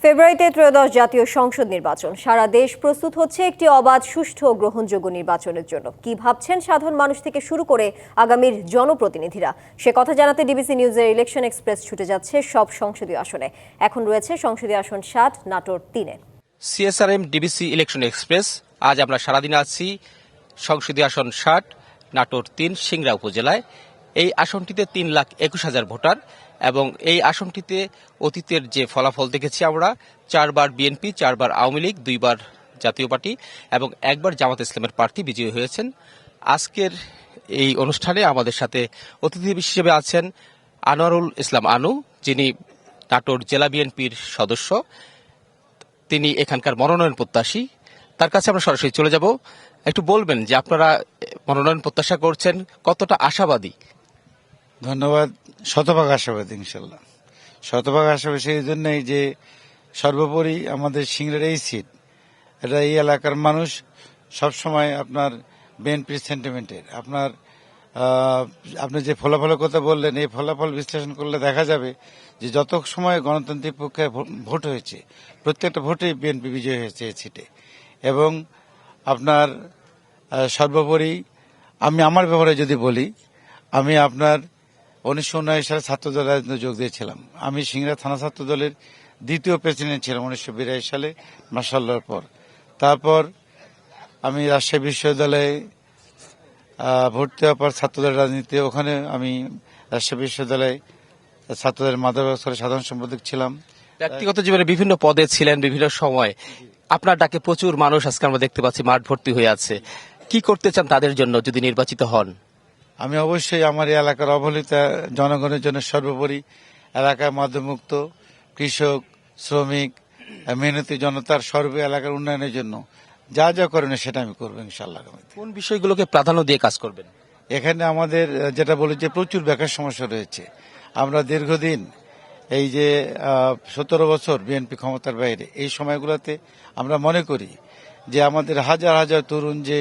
ফেব্রুয়ারিতে ত্রয়োদশ জাতীয় সংসদ নির্বাচন। সারা দেশ প্রস্তুত হচ্ছে একটি অবাধ, সুষ্ঠু ও গ্রহণযোগ্য নির্বাচনের জন্য। কি ভাবছেন সাধারণ মানুষ থেকে শুরু করে আগামীর জনপ্রতিনিধিরা, সে কথা জানাতে ডিবিসি নিউজের ইলেকশন এক্সপ্রেস ছুটে যাচ্ছে সব সংসদীয় আসনে। এখন রয়েছে সংসদীয় আসন ৭, নাটোর ৩-এ। CSRM DBC election express. আজ আমরা সারাদিন আছি সংসদীয় আসন ৭, নাটোর ৩, সিংড়া উপজেলায়। এই আসনটিতে ৩,২১,০০০ ভোটার এবং এই আসনটিতে অতীতের যে ফলাফল দেখেছি আমরা, ৪ বার বিএনপি, ৪ বার আওয়ামী লীগ, ২ বার জাতীয় পার্টি এবং ১ বার জামাত ইসলামের প্রার্থী বিজয়ী হয়েছেন। আজকের এই অনুষ্ঠানে আমাদের সাথে অতিথি হিসেবে আছেন আনোয়ারুল ইসলাম আনু, যিনি নাটোর জেলা বিএনপির সদস্য। তিনি এখানকার মনোনয়ন প্রত্যাশী। তার কাছে আমরা সরাসরি চলে যাব। একটু বলবেন যে আপনারা মনোনয়ন প্রত্যাশা করছেন, কতটা আশাবাদী? ধন্যবাদ। শতভাগ আশাবাদী, ইনশাল্লাহ। শতভাগ আশাবাদী সেই জন্যই যে সর্বোপরি আমাদের সিংড়ার এই সিট, এটা এই এলাকার মানুষ সবসময় আপনার বিএনপির সেন্টিমেন্টের। আপনি যে ফলাফলের কথা বললেন, এই ফলাফল বিশ্লেষণ করলে দেখা যাবে যে যত সময় গণতান্ত্রিক পক্ষে ভোট হয়েছে, প্রত্যেকটা ভোটেই বিএনপি বিজয় হয়েছে এই সিটে। এবং আপনার সর্বোপরি আমি আমার ব্যাপারে যদি বলি, আমি আপনার 1979 সালে ছাত্রদল রাজনীতি যোগ দিয়েছিলাম। আমি সিংড়া থানা ছাত্র দলের দ্বিতীয় প্রেসিডেন্ট ছিলাম 1982 সালে মার্শাল্লাহর পর। তারপর আমি রাজশাহী বিশ্ববিদ্যালয়ে ভর্তি হওয়ার পর ছাত্রদলের রাজনীতি, ওখানে আমি রাজশাহী বিশ্ববিদ্যালয়ে ছাত্রদের মাদক ব্যবস্থার সাধারণ সম্পাদক ছিলাম। ব্যক্তিগত জীবনে বিভিন্ন পদে ছিলেন বিভিন্ন সময়। আপনার ডাকে প্রচুর মানুষ আজকে আমরা দেখতে পাচ্ছি মাঠ ভর্তি হয়ে আছে। কি করতে চান তাদের জন্য যদি নির্বাচিত হন? আমি অবশ্যই আমার এই এলাকার অবহেলিত জনগণের জন্য সর্বোপরি এলাকায় মধ্যমুক্ত কৃষক, শ্রমিক, মেহনতি জনতার সর্ব এলাকার উন্নয়নের জন্য যা যা করেন সেটা আমি করবো ইনশাআল্লাহ। কোন বিষয়গুলোকে প্রাধান্য দিয়ে কাজ করবেন? এখানে আমাদের যেটা বলি যে প্রচুর বেকার সমস্যা রয়েছে। আমরা দীর্ঘদিন এই যে 17 বছর বিএনপি ক্ষমতার বাইরে, এই সময়গুলোতে আমরা মনে করি যে আমাদের হাজার হাজার তরুণ যে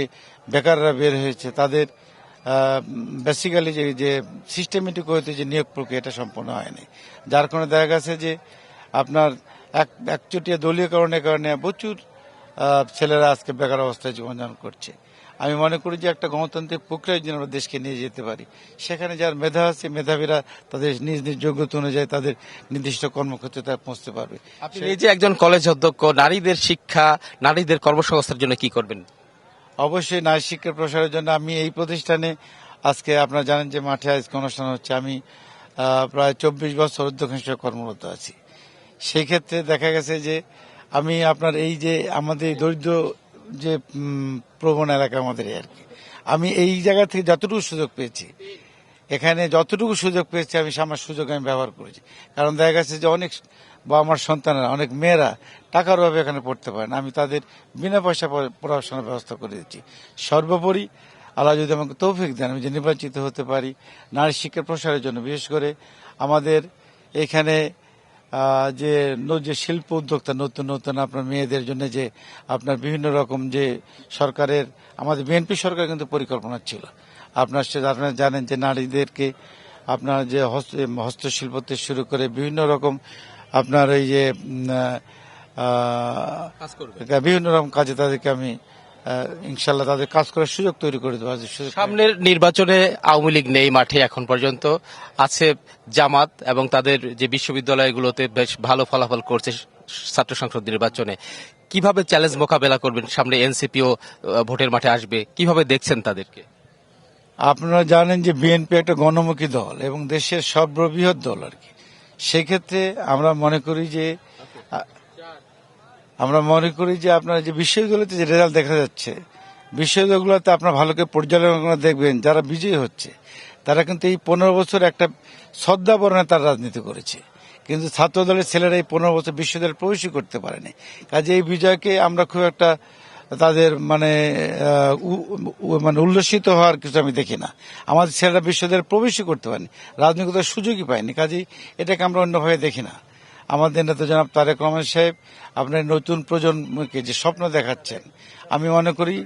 বেকাররা বের হয়েছে, তাদের বেসিক্যালি যে সিস্টেমেটিক হইতে যে নিয়োগ প্রক্রিয়া, এটা সম্পন্ন হয়নি। যার কারণে দেখা গেছে যে আপনার একচটিয়া দলীয়করণের কারণে প্রচুর ছেলেরা আজকে বেকার অবস্থায় জীবনযাপন করছে। আমি মনে করি যে একটা গণতান্ত্রিক প্রক্রিয়ায় যেন আমরা দেশকে নিয়ে যেতে পারি, সেখানে যার মেধা আছে, মেধাবীরা তাদের নিজ নিজ যোগ্যতা অনুযায়ী তাদের নির্দিষ্ট কর্মক্ষেত্রে তারা পৌঁছতে পারবে। আপনি এই যে একজন কলেজ অধ্যক্ষ, নারীদের শিক্ষা, নারীদের কর্মসংস্থানের জন্য কি করবেন? অবশ্যই নারী শিক্ষার প্রসারের জন্য আমি এই প্রতিষ্ঠানে, আজকে আপনারা জানেন যে মাঠে আজকে অনুষ্ঠান হচ্ছে, আমি প্রায় 24 বছর অধ্যক্ষ হিসেবে কর্মরত আছি। সেই ক্ষেত্রে দেখা গেছে যে আমি আপনার এই যে আমাদের দরিদ্র যে প্রবণ এলাকা আমাদের আর কি, আমি এই জায়গা থেকে যতটুকু সুযোগ পেয়েছি, এখানে যতটুকু সুযোগ পেয়েছি আমি আমার সুযোগ আমি ব্যবহার করেছি। কারণ দেখা গেছে যে অনেক বা আমার সন্তানেরা, অনেক মেয়েরা টাকার অভাবে এখানে পড়তে পারে না, আমি তাদের বিনা পয়সা পড়াশোনার ব্যবস্থা করে দিচ্ছি। সর্বোপরি আল্লাহ যদি আমাকে তৌফিক দেন, আমি যে নির্বাচিত হতে পারি নারী শিক্ষার প্রসারের জন্য, বিশেষ করে আমাদের এখানে যে শিল্প উদ্যোক্তা নতুন নতুন আপনার মেয়েদের জন্য যে আপনার বিভিন্ন রকম যে সরকারের, আমাদের বিএনপি সরকার কিন্তু পরিকল্পনা ছিল, আপনারা জানেন যে নারীদেরকে আপনার যে হস্তশিল্প থেকে শুরু করে বিভিন্ন রকম আপনার এই যে বিভিন্ন রকম কাজে তাদেরকে আমি ইনশাল্লাহ তাদের কাজ করার সুযোগ তৈরি করে দেবো। সামনের নির্বাচনে আওয়ামী লীগ নেই মাঠে এখন পর্যন্ত, আছে জামাত এবং তাদের যে বিশ্ববিদ্যালয়গুলোতে বেশ ভালো ফলাফল করছে ছাত্র সংসদ নির্বাচনে। কিভাবে চ্যালেঞ্জ মোকাবেলা করবেন? সামনে এনসিপিও ভোটের মাঠে আসবে, কিভাবে দেখছেন তাদেরকে? আপনারা জানেন যে বিএনপি একটা গণমুখী দল এবং দেশের সর্ববৃহৎ দল আর কি। সেক্ষেত্রে আমরা মনে করি যে আপনার যে বিশ্ববিদ্যালয়তে যে রেজাল্ট দেখা যাচ্ছে, বিশ্ববিদ্যালয়গুলোতে আপনার ভালো করে পর্যালোচনা দেখবেন, যারা বিজয়ী হচ্ছে তারা কিন্তু এই 15 বছর একটা শ্রদ্ধাবরণে তার রাজনীতি করেছে, কিন্তু ছাত্র দলের ছেলেরা এই 15 বছর বিশ্ববিদ্যালয়ে প্রবেশই করতে পারেনি। কাজে এই বিজয়কে আমরা খুব একটা তাদের মানে উল্লসিত হওয়ার কিছু আমি দেখি না। আমাদের ছেলেরা বিশ্ববিদ্যালয়ে প্রবেশই করতে পারেনি, রাজনৈতিক সুযোগই পায়নি। কাজেই এটাকে আমরা অন্যভাবে দেখি না। আমাদের নেতা জনাব তারেক রহমান সাহেব আপনার নতুন প্রজন্মকে যে স্বপ্ন দেখাচ্ছেন, আমি মনে করি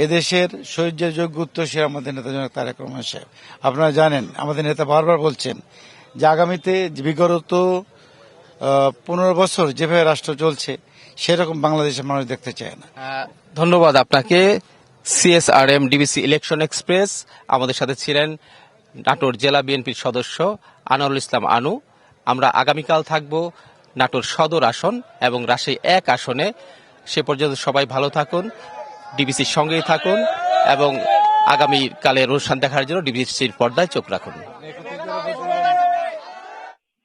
এদেশের শহীদের যোগ্য উত্তরসূরি আমাদের নেতা জনাব তারেক রহমান সাহেব। আপনারা জানেন আমাদের নেতা বারবার বলছেন যে আগামীতে বিগত 15 বছর যেভাবে রাষ্ট্র চলছে সেরকম বাংলাদেশের মানুষ দেখতে চায় না। ধন্যবাদ আপনাকে। সিএসআরএম ডিবিসি ইলেকশন এক্সপ্রেস আমাদের সাথে ছিলেন নাটোর জেলা বিএনপির সদস্য আনোয়ারুল ইসলাম আনু। আমরা আগামীকাল থাকব নাটোর সদর আসন এবং রাজশাহী 1 আসনে। সে পর্যন্ত সবাই ভালো থাকুন, ডিবিসির সঙ্গেই থাকুন এবং আগামীকালের অনুষ্ঠান দেখার জন্য ডিবিসির পর্দায় চোখ রাখুন।